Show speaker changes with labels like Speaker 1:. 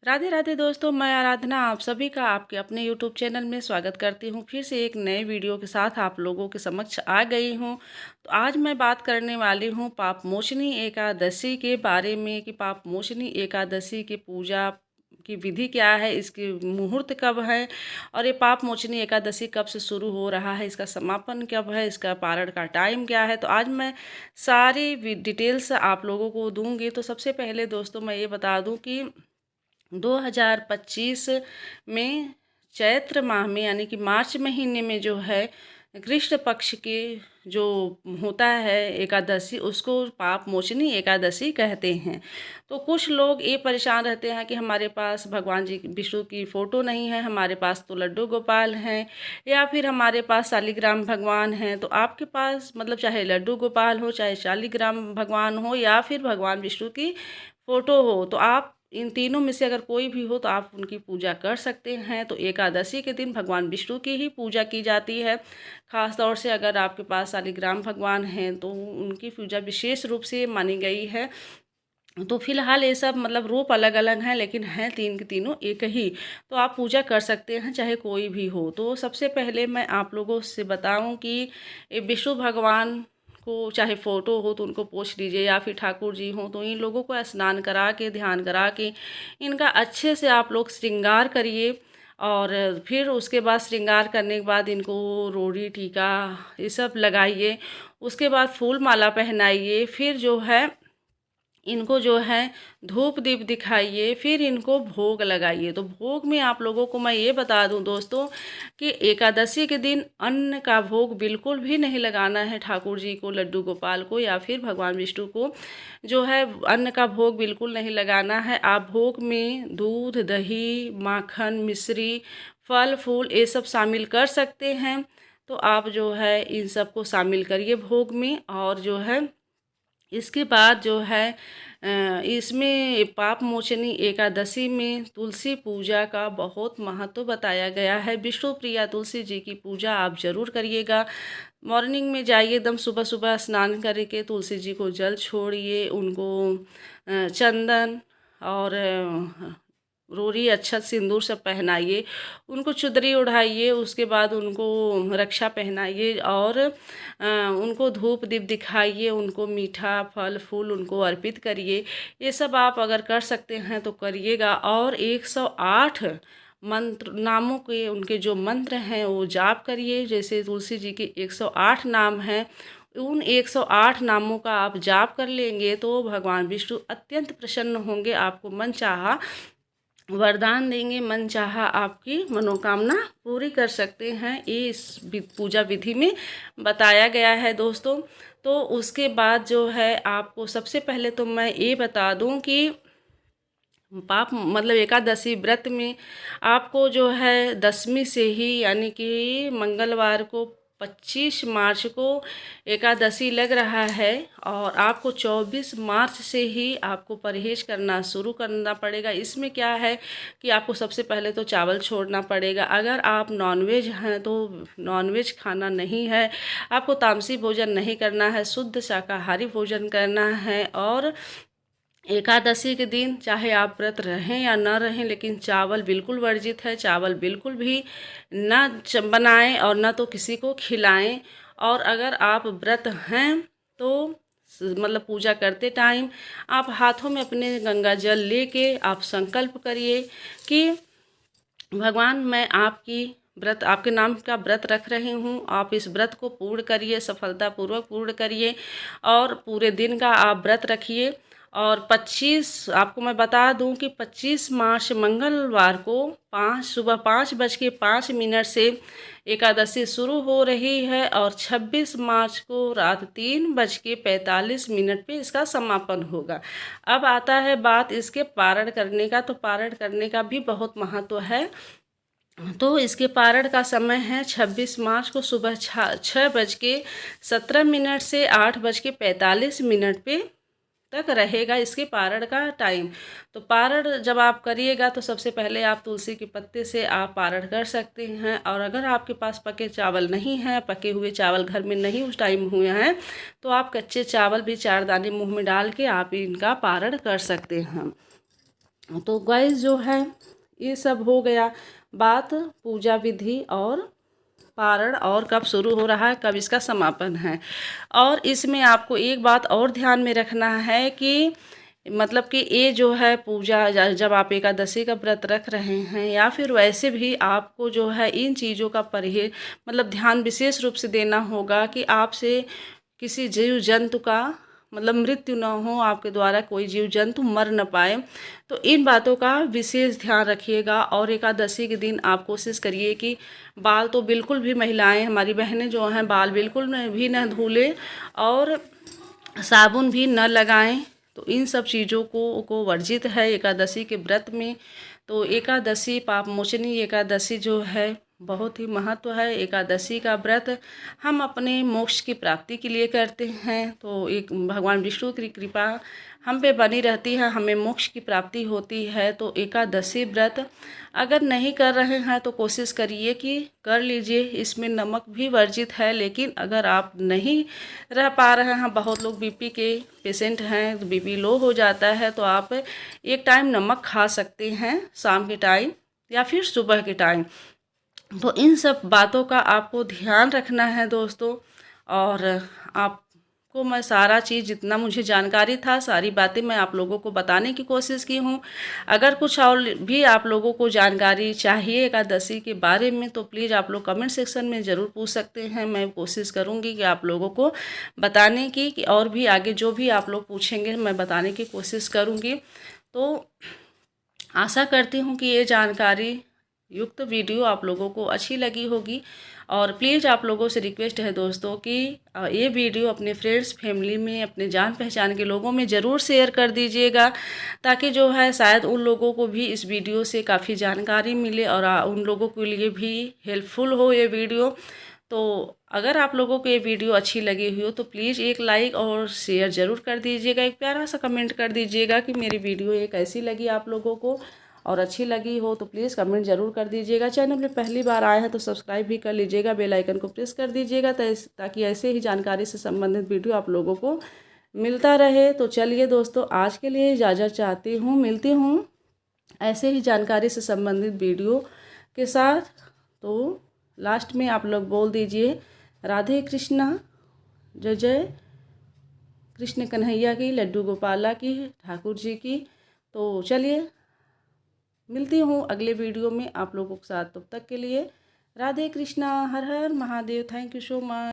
Speaker 1: राधे राधे दोस्तों, मैं आराधना आप सभी का आपके अपने YouTube चैनल में स्वागत करती हूँ। फिर से एक नए वीडियो के साथ आप लोगों के समक्ष आ गई हूँ। तो आज मैं बात करने वाली हूँ पापमोचनी एकादशी के बारे में कि पापमोचनी एकादशी की पूजा की विधि क्या है, इसकी मुहूर्त कब है और ये पापमोचनी एकादशी कब से शुरू हो रहा है, इसका समापन कब है, इसका पारण का टाइम क्या है। तो आज मैं सारी डिटेल्स आप लोगों को दूंगी। तो सबसे पहले दोस्तों मैं ये बता दूं कि 2025 में चैत्र माह में यानी कि मार्च महीने में जो है कृष्ण पक्ष के जो होता है एकादशी, उसको पापमोचनी एकादशी कहते हैं। तो कुछ लोग ये परेशान रहते हैं कि हमारे पास भगवान जी विष्णु की फ़ोटो नहीं है, हमारे पास तो लड्डू गोपाल हैं या फिर हमारे पास शालिग्राम भगवान हैं। तो आपके पास मतलब चाहे लड्डू गोपाल हो, चाहे शालिग्राम भगवान हो या फिर भगवान विष्णु की फ़ोटो हो, तो आप इन तीनों में से अगर कोई भी हो तो आप उनकी पूजा कर सकते हैं। तो एकादशी के दिन भगवान विष्णु की ही पूजा की जाती है। ख़ास तौर से अगर आपके पास शालिग्राम भगवान हैं तो उनकी पूजा विशेष रूप से मानी गई है। तो फिलहाल ये सब मतलब रूप अलग अलग हैं, लेकिन हैं तीन के तीनों एक ही। तो आप पूजा कर सकते हैं चाहे कोई भी हो। तो सबसे पहले मैं आप लोगों से बताऊं कि ये विष्णु भगवान को चाहे फ़ोटो हो तो उनको पोंछ लीजिए, या फिर ठाकुर जी हों तो इन लोगों को स्नान करा के ध्यान करा के इनका अच्छे से आप लोग श्रृंगार करिए। और फिर उसके बाद श्रृंगार करने के बाद इनको रोड़ी टीका ये सब लगाइए। उसके बाद फूल माला पहनाइए। फिर जो है इनको जो है धूप दीप दिखाइए, फिर इनको भोग लगाइए। तो भोग में आप लोगों को मैं ये बता दूं दोस्तों कि एकादशी के दिन अन्न का भोग बिल्कुल भी नहीं लगाना है ठाकुर जी को, लड्डू गोपाल को या फिर भगवान विष्णु को। जो है अन्न का भोग बिल्कुल नहीं लगाना है। आप भोग में दूध, दही, माखन, मिश्री, फल फूल ये सब शामिल कर सकते हैं। तो आप जो है इन सब को शामिल करिए भोग में। और जो है इसके बाद जो है इसमें पाप मोचनी एकादशी में तुलसी पूजा का बहुत महत्व बताया गया है। विष्णु प्रिया तुलसी जी की पूजा आप ज़रूर करिएगा। मॉर्निंग में जाइए, एकदम सुबह सुबह स्नान करके तुलसी जी को जल छोड़िए, उनको चंदन और रोरी, अक्षत, सिंदूर सब पहनाइए, उनको चुदरी उड़ाइए। उसके बाद उनको रक्षा पहनाइए और उनको धूप दीप दिखाइए, उनको मीठा फल फूल उनको अर्पित करिए। ये सब आप अगर कर सकते हैं तो करिएगा। और 108 मंत्र नामों के उनके जो मंत्र हैं वो जाप करिए। जैसे तुलसी जी के 108 नाम हैं, उन 108 नामों का आप जाप कर लेंगे तो भगवान विष्णु अत्यंत प्रसन्न होंगे, आपको मन चाहा वरदान देंगे, मन चाहा आपकी मनोकामना पूरी कर सकते हैं। ये इस पूजा विधि में बताया गया है दोस्तों। तो उसके बाद जो है आपको सबसे पहले तो मैं ये बता दूं कि पाप मतलब एकादशी व्रत में आपको जो है दसवीं से ही यानी कि मंगलवार को 25 मार्च को एकादशी लग रहा है। और आपको 24 मार्च से ही आपको परहेज करना शुरू करना पड़ेगा। इसमें क्या है कि आपको सबसे पहले तो चावल छोड़ना पड़ेगा। अगर आप नॉनवेज हैं तो नॉनवेज खाना नहीं है, आपको तामसी भोजन नहीं करना है, शुद्ध शाकाहारी भोजन करना है। और एकादशी के दिन चाहे आप व्रत रहें या न रहें, लेकिन चावल बिल्कुल वर्जित है। चावल बिल्कुल भी ना बनाएं और ना तो किसी को खिलाएं। और अगर आप व्रत हैं तो मतलब पूजा करते टाइम आप हाथों में अपने गंगा जल लेके आप संकल्प करिए कि भगवान मैं आपकी व्रत आपके नाम का व्रत रख रही हूँ, आप इस व्रत को पूर्ण करिए, सफलतापूर्वक पूर्ण करिए। और पूरे दिन का आप व्रत रखिए। और 25 आपको मैं बता दूं कि 25 मार्च मंगलवार को सुबह 5:05 से एकादशी शुरू हो रही है और 26 मार्च को रात 3:45 पे इसका समापन होगा। अब आता है बात इसके पारण करने का। तो पारण करने का भी बहुत महत्व है। तो इसके पारण का समय है 26 मार्च को सुबह 6:17 से 8:45 पे तक रहेगा इसके पारण का टाइम। तो पारण जब आप करिएगा तो सबसे पहले आप तुलसी के पत्ते से आप पारण कर सकते हैं। और अगर आपके पास पके चावल नहीं हैं, पके हुए चावल घर में नहीं उस टाइम हुए हैं, तो आप कच्चे चावल भी 4 दाने मुंह में डाल के आप इनका पारण कर सकते हैं। तो गाइस जो है ये सब हो गया बात पूजा विधि और पारण और कब शुरू हो रहा है, कब इसका समापन है। और इसमें आपको एक बात और ध्यान में रखना है कि मतलब कि ये जो है पूजा जब आप एकादशी का व्रत रख रहे हैं या फिर वैसे भी आपको जो है इन चीज़ों का परहेज मतलब ध्यान विशेष रूप से देना होगा कि आपसे किसी जीव जंतु का मतलब मृत्यु न हो, आपके द्वारा कोई जीव जंतु मर न पाए। तो इन बातों का विशेष ध्यान रखिएगा। और एकादशी के दिन आप कोशिश करिए कि बाल तो बिल्कुल भी महिलाएं हमारी बहनें जो हैं बाल बिल्कुल भी न धुलें और साबुन भी न लगाएं। तो इन सब चीज़ों को वर्जित है एकादशी के व्रत में। तो एकादशी पाप मोचनी एकादशी जो है बहुत ही महत्व है। एकादशी का व्रत हम अपने मोक्ष की प्राप्ति के लिए करते हैं। तो एक भगवान विष्णु की कृपा हम पे बनी रहती है, हमें मोक्ष की प्राप्ति होती है। तो एकादशी व्रत अगर नहीं कर रहे हैं तो कोशिश करिए कि कर लीजिए। इसमें नमक भी वर्जित है, लेकिन अगर आप नहीं रह पा रहे हैं, बहुत लोग बीपी के पेशेंट हैं, बीपी लो हो जाता है, तो आप एक टाइम नमक खा सकते हैं शाम के टाइम या फिर सुबह के टाइम। तो इन सब बातों का आपको ध्यान रखना है दोस्तों। और आपको मैं सारा चीज़ जितना मुझे जानकारी था सारी बातें मैं आप लोगों को बताने की कोशिश की हूँ। अगर कुछ और भी आप लोगों को जानकारी चाहिए एकादशी के बारे में तो प्लीज़ आप लोग कमेंट सेक्शन में ज़रूर पूछ सकते हैं। मैं कोशिश करूँगी कि आप लोगों को बताने की कि और भी आगे जो भी आप लोग पूछेंगे मैं बताने की कोशिश करूँगी। तो आशा करती हूँ कि ये जानकारी युक्त वीडियो आप लोगों को अच्छी लगी होगी। और प्लीज़ आप लोगों से रिक्वेस्ट है दोस्तों कि ये वीडियो अपने फ्रेंड्स फैमिली में अपने जान पहचान के लोगों में ज़रूर शेयर कर दीजिएगा, ताकि जो है शायद उन लोगों को भी इस वीडियो से काफ़ी जानकारी मिले और उन लोगों के लिए भी हेल्पफुल हो ये वीडियो। तो अगर आप लोगों को ये वीडियो अच्छी लगी हुई हो तो प्लीज़ एक लाइक और शेयर ज़रूर कर दीजिएगा। एक प्यारा सा कमेंट कर दीजिएगा कि मेरी वीडियो ये कैसी लगी आप लोगों को। और अच्छी लगी हो तो प्लीज़ कमेंट ज़रूर कर दीजिएगा। चैनल में पहली बार आए हैं तो सब्सक्राइब भी कर लीजिएगा, बेल आइकन को प्रेस कर दीजिएगा ताकि ऐसे ही जानकारी से संबंधित वीडियो आप लोगों को मिलता रहे। तो चलिए दोस्तों आज के लिए इजाज़त चाहती हूँ, मिलती हूँ ऐसे ही जानकारी से संबंधित वीडियो के साथ। तो लास्ट में आप लोग बोल दीजिए राधे कृष्णा, जय जय कृष्ण कन्हैया की, लड्डू गोपाला की, ठाकुर जी की। तो चलिए मिलती हूँ अगले वीडियो में आप लोगों के साथ। तब तक के लिए राधे कृष्णा, हर हर Mahadev. Thank you so much.